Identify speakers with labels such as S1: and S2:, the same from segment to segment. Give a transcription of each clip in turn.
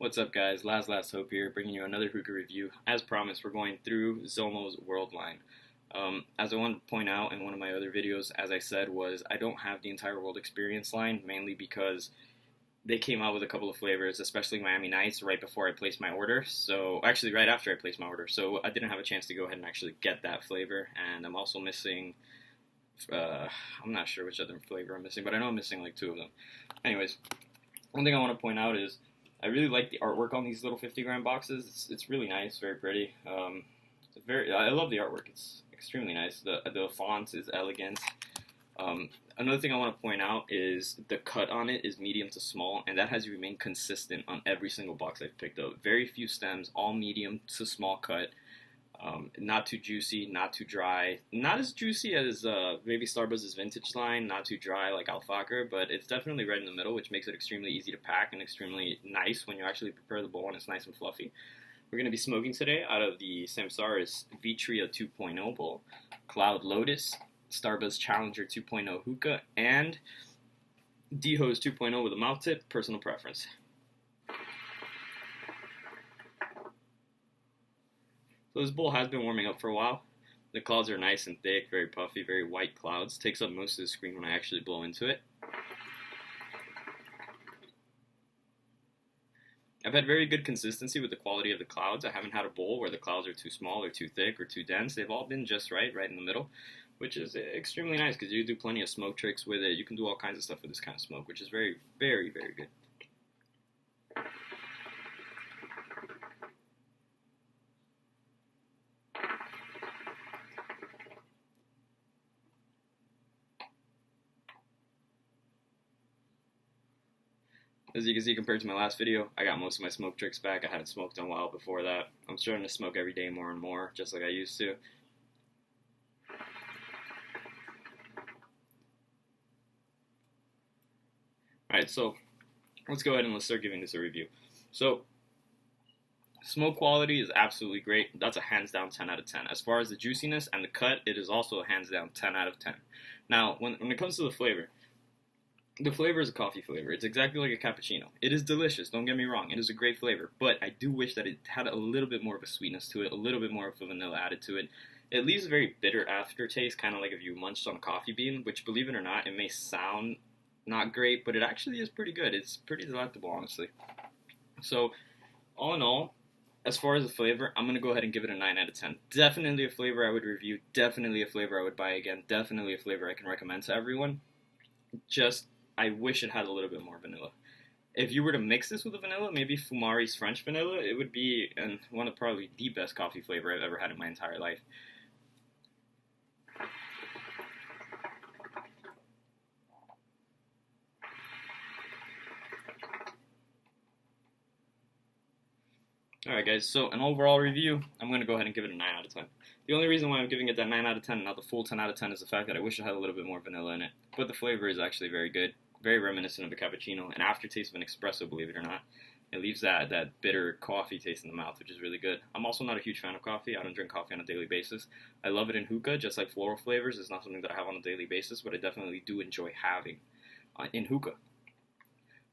S1: What's up, guys? Last Hope here, bringing you another hookah review. As promised, we're going through Zomo's World line. As I wanted to point out in one of my other videos, as I said, was I don't have the entire World Experience line, mainly because they came out with a couple of flavors, especially Miami Nights, right before I placed my order. So, actually, right after I placed my order. So, I didn't have a chance to go ahead and actually get that flavor. And I'm also missing, I'm not sure which other flavor I'm missing, but I know I'm missing like two of them. Anyways, one thing I want to point out is I really like the artwork on these little 50-gram boxes. It's really nice, very pretty. I love the artwork. It's extremely nice. The font is elegant. Another thing I want to point out is the cut on it is medium to small, and that has remained consistent on every single box I've picked up. Very few stems, all medium to small cut. Not too juicy, not too dry. Not as juicy as maybe Starbucks' vintage line, not too dry like Alfaka, but it's definitely right in the middle, which makes it extremely easy to pack and extremely nice when you actually prepare the bowl and it's nice and fluffy. We're going to be smoking today out of the Samsara's Vitria 2.0 bowl, Cloud Lotus, Starbucks Challenger 2.0 Hookah, and D-Hose 2.0 with a mouth tip, personal preference. So this bowl has been warming up for a while. The clouds are nice and thick, very puffy, very white clouds. Takes up most of the screen when I actually blow into it. I've had very good consistency with the quality of the clouds. I haven't had a bowl where the clouds are too small or too thick or too dense. They've all been just right in the middle, which is extremely nice because you do plenty of smoke tricks with it. You can do all kinds of stuff with this kind of smoke, which is very, very, very good. As you can see, compared to my last video, I got most of my smoke tricks back. I hadn't smoked in a while before that. I'm starting to smoke every day more and more, just like I used to. Alright, so let's go ahead and let's start giving this a review. So, smoke quality is absolutely great. That's a hands down 10 out of 10. As far as the juiciness and the cut, it is also a hands down 10 out of 10. Now, when it comes to the flavor is a coffee flavor. It's exactly like a cappuccino. It is delicious, don't get me wrong. It is a great flavor, but I do wish that it had a little bit more of a sweetness to it, a little bit more of a vanilla added to it. It leaves a very bitter aftertaste, kind of like if you munched on a coffee bean, which, believe it or not, it may sound not great, but it actually is pretty good. It's pretty delectable, honestly. So, all in all, as far as the flavor, I'm going to go ahead and give it a 9 out of 10. Definitely a flavor I would review, definitely a flavor I would buy again, definitely a flavor I can recommend to everyone. Just I wish it had a little bit more vanilla. If you were to mix this with a vanilla, maybe Fumari's French vanilla, it would be one of probably the best coffee flavor I've ever had in my entire life. Alright guys, so an overall review, I'm going to go ahead and give it a 9 out of 10. The only reason why I'm giving it that 9 out of 10, not the full 10 out of 10, is the fact that I wish it had a little bit more vanilla in it. But the flavor is actually very good, very reminiscent of a cappuccino, an aftertaste of an espresso, believe it or not. It leaves that bitter coffee taste in the mouth, which is really good. I'm also not a huge fan of coffee. I don't drink coffee on a daily basis. I love it in hookah, just like floral flavors. It's not something that I have on a daily basis, but I definitely do enjoy having in hookah.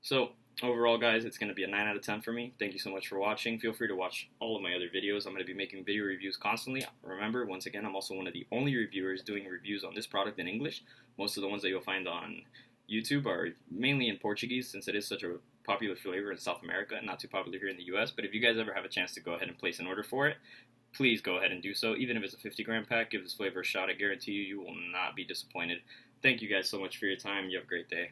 S1: So, overall, guys, it's going to be a 9 out of 10 for me. Thank you so much for watching. Feel free to watch all of my other videos. I'm going to be making video reviews constantly. Remember, once again, I'm also one of the only reviewers doing reviews on this product in English. Most of the ones that you'll find on YouTube are mainly in Portuguese, since it is such a popular flavor in South America and not too popular here in the US. But if you guys ever have a chance to go ahead and place an order for it, please go ahead and do so. Even if it's a 50-gram pack, give this flavor a shot. I guarantee you, you will not be disappointed. Thank you guys so much for your time. You have a great day.